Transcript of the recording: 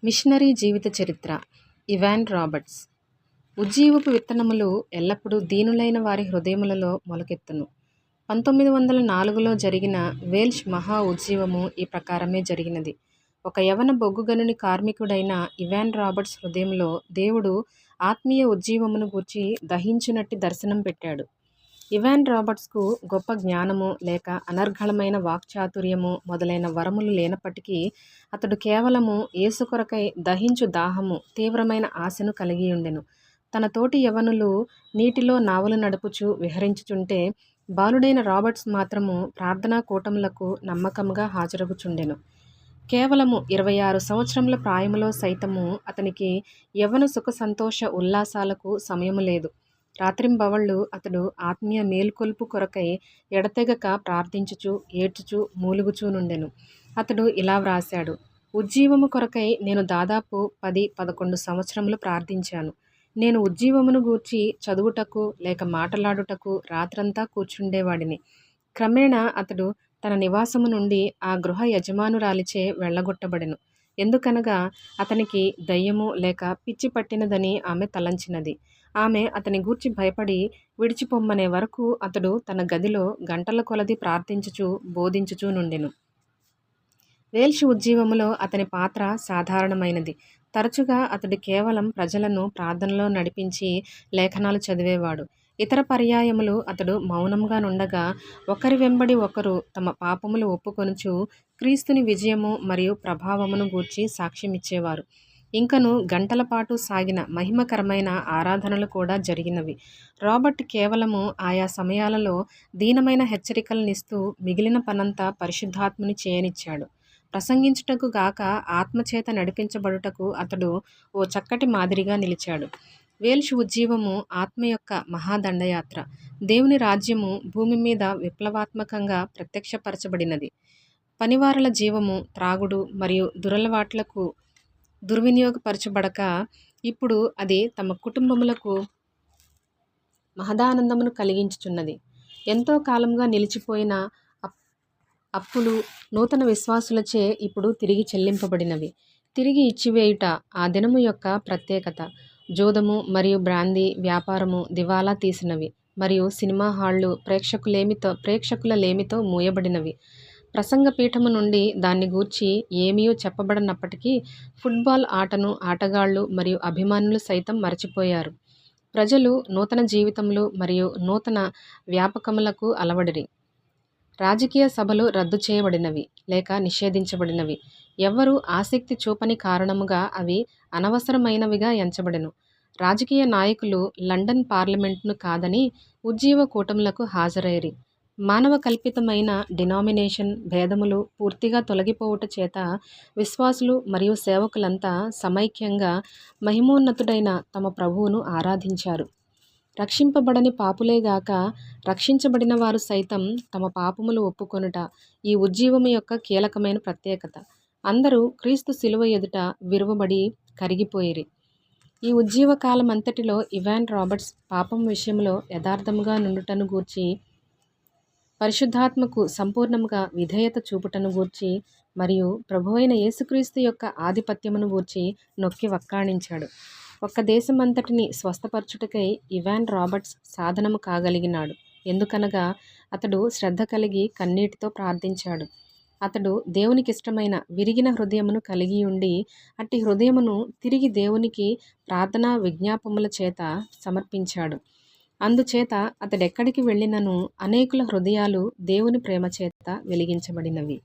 Machinery జీవిత చరిత్ర. Ivan Roberts. ఉజ్జీవపు విత్తనములు ఎల్లప్పుడూ దీనులైన వారి హృదయములలో మొలకెత్తును. 1904లో జరిగిన వేల్ష్ మహా ఉజ్జీవము ఈ ప్రకారమే జరిగినది. ఒక యవన బొగ్గుగనుని కార్మికుడైన ఇవాన్ రాబర్ట్స్ హృదయంలో దేవుడు ఆత్మీయ ఉజ్జీవమును గూర్చి దహించునట్టి దర్శనం పెట్టాడు. ఇవాన్ రాబర్ట్స్కు గొప్ప జ్ఞానము లేక అనర్గళమైన వాక్చాతుర్యము మొదలైన వరములు లేనప్పటికీ అతడు కేవలము యేసు కొరకై దహించు దాహము, తీవ్రమైన ఆశను కలిగి ఉండెను. తన తోటి యవనులు నీటిలో నావలు నడుపుచు విహరించుచుంటే బాలుడైన రాబర్ట్స్ మాత్రము ప్రార్థనా కూటములకు నమ్మకముగా హాజరగుచుండెను. కేవలము 26 సంవత్సరముల ప్రాయములో సైతము అతనికి యవ్వన సుఖ సంతోష ఉల్లాసాలకు సమయము లేదు. రాత్రింబవళ్ళు అతడు ఆత్మీయ మేల్కొల్పు కొరకై ఎడతెగక ప్రార్థించుచు ఏడ్చుచు మూలుగుచూనుండెను. అతడు ఇలా వ్రాశాడు: ఉజ్జీవము కొరకై నేను దాదాపు 10-11 సంవత్సరములు ప్రార్థించాను. నేను ఉజ్జీవమును గూర్చి చదువుటకు లేక మాటలాడుటకు రాత్రంతా కూర్చుండేవాడిని. క్రమేణా అతడు తన నివాసము నుండి ఆ గృహ యజమానురాలిచే వెళ్ళగొట్టబడెను. ఎందుకనగా అతనికి దయ్యము లేక పిచ్చి పట్టినదని ఆమె తలంచినది. ఆమె అతని గూర్చి భయపడి విడిచిపొమ్మనే వరకు అతడు తన గదిలో గంటల కొలది ప్రార్థించుచు బోధించుచూ నుండెను. వేల్ష్ ఉజ్జీవములో అతని పాత్ర సాధారణమైనది. తరచుగా అతడు కేవలం ప్రజలను ప్రార్థనలో నడిపించి లేఖనాలు చదివేవాడు. ఇతర పర్యాయములు అతడు మౌనంగా నుండగా ఒకరి వెంబడి ఒకరు తమ పాపములు ఒప్పుకొనుచు క్రీస్తుని విజయము మరియు ప్రభావమును గూర్చి సాక్ష్యమిచ్చేవారు. ఇంకను గంటల పాటు సాగిన మహిమకరమైన ఆరాధనలు కూడా జరిగినవి. రాబర్ట్ కేవలము ఆయా సమయాలలో దీనమైన హెచ్చరికలనిస్తూ మిగిలిన పనంతా పరిశుద్ధాత్ముని చేయనిచ్చాడు. ప్రసంగించుటకు గాక ఆత్మచేత నడిపించబడుటకు అతడు ఓ చక్కటి మాదిరిగా నిలిచాడు. వేల్ష్ ఉజ్జీవము ఆత్మ యొక్క మహాదండయాత్ర. దేవుని రాజ్యము భూమి మీద విప్లవాత్మకంగా ప్రత్యక్షపరచబడినది. పనివారల జీవము త్రాగుడు మరియు దురలవాట్లకు దుర్వినియోగపరచబడక ఇప్పుడు అది తమ కుటుంబములకు మహదానందమును కలిగించుచున్నది. ఎంతో కాలంగా నిలిచిపోయిన అప్పులు నూతన విశ్వాసులచే ఇప్పుడు తిరిగి చెల్లింపబడినవి. తిరిగి ఇచ్చివేయుట ఆ దినము యొక్క ప్రత్యేకత. జోదము మరియు బ్రాందీ వ్యాపారము దివాలా తీసినవి మరియు సినిమా హాళ్లు ప్రేక్షకుల లేమితో మూయబడినవి. ప్రసంగపీఠము నుండి దాన్ని గూర్చి ఏమీయూ చెప్పబడనప్పటికీ ఫుట్బాల్ ఆటను ఆటగాళ్లు మరియు అభిమానులు సైతం మరచిపోయారు. ప్రజలు నూతన జీవితములు మరియు నూతన వ్యాపకములకు అలవడిరి. రాజకీయ సభలు రద్దు చేయబడినవి లేక నిషేధించబడినవి. ఎవ్వరూ ఆసక్తి చూపని కారణముగా అవి అనవసరమైనవిగా ఎంచబడెను. రాజకీయ నాయకులు లండన్ పార్లమెంటును కాదని ఉజ్జీవ కూటములకు హాజరైరి. మానవ కల్పితమైన డినామినేషన్ భేదములు పూర్తిగా తొలగిపోవుట చేత విశ్వాసులు మరియు సేవకులంతా సమైక్యంగా మహిమోన్నతుడైన తమ ప్రభువును ఆరాధించారు. రక్షింపబడని పాపులేగాక రక్షించబడిన వారు సైతం తమ పాపములు ఒప్పుకొనుట ఈ ఉజ్జీవము యొక్క కీలకమైన ప్రత్యేకత. అందరూ క్రీస్తు శిలువ ఎదుట విరువబడి కరిగిపోయిరి. ఈ ఉజ్జీవ కాలమంతటిలో ఇవాన్ రాబర్ట్స్ పాపం విషయంలో యథార్థముగా నుండుటను గూర్చి, పరిశుద్ధాత్మకు సంపూర్ణముగా విధేయత చూపుటను గూర్చి మరియు ప్రభువైన యేసుక్రీస్తు యొక్క ఆధిపత్యమును గూర్చి నొక్కి వక్కాణించాడు. ఒక్క దేశమంతటిని స్వస్థపరచుటకై ఇవాన్ రాబర్ట్స్ సాధనము కాగలిగినాడు. ఎందుకనగా అతడు శ్రద్ధ కలిగి కన్నీటితో ప్రార్థించాడు. అతడు దేవునికిష్టమైన విరిగిన హృదయమును కలిగి ఉండి అట్టి హృదయమును తిరిగి దేవునికి ప్రార్థనా విజ్ఞాపముల చేత సమర్పించాడు. అందుచేత అతడెక్కడికి వెళ్ళినను అనేకుల హృదయాలు దేవుని ప్రేమ చేత వెలిగించబడినవి.